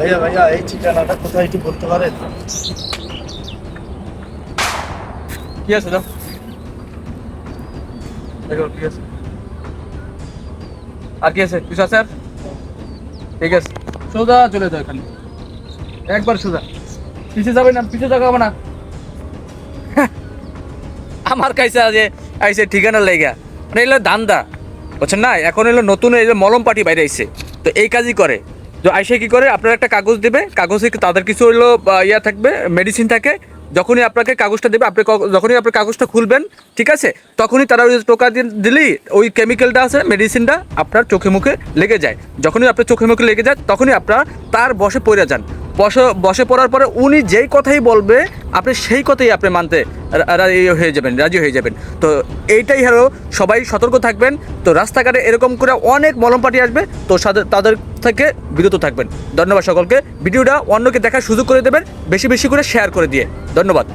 ভাইয়া ভাইয়া এই ঠিকানাটা কোথায় একটু বলতে পারেন? কি আছে দাও দেখো কি আছে আর কি আছে কিছু আছে আর ঠিক আছে সোজা চলে যাও এখানে একবার সোজা পিছিয়ে যাবে না পিছিয়ে যাবে না আমার কাছে যে আইসে ঠিকানা লেগা মানে এগুলো ধান্দা বুঝছেন না এখন এলো নতুন এলো মলম পাটি বাইরে আইছে তো এই কাজই করে তো আইসে কি করে আপনার একটা কাগজ দেবে কাগজে তাদের কিছু হলো ইয়া থাকবে মেডিসিন থাকে যখনই আপনাকে কাগজটা দেবে আপনি যখনই আপনি কাগজটা খুলবেন ঠিক আছে তখনই তারা ওই টোকা দিলেই ওই কেমিক্যালটা আছে মেডিসিনটা আপনার চোখে মুখে লেগে যায় যখনই আপনার চোখে মুখে লেগে যায় তখনই আপনার তার বশে পড়ে যান বসে পড়ার পরে উনি যেই কথাই বলবে আপনি সেই কথাই আপনি মানতে রাজি হয়ে যাবেন তো এইটাই হলো সবাই সতর্ক থাকবেন তো রাস্তাঘাটে এরকম করে অনেক মলম পার্টি আসবে তো তাদের থেকে বিরত থাকবেন ধন্যবাদ সকলকে ভিডিওটা অন্যকে দেখার সুযোগ করে দেবেন বেশি বেশি করে শেয়ার করে দিয়ে ধন্যবাদ।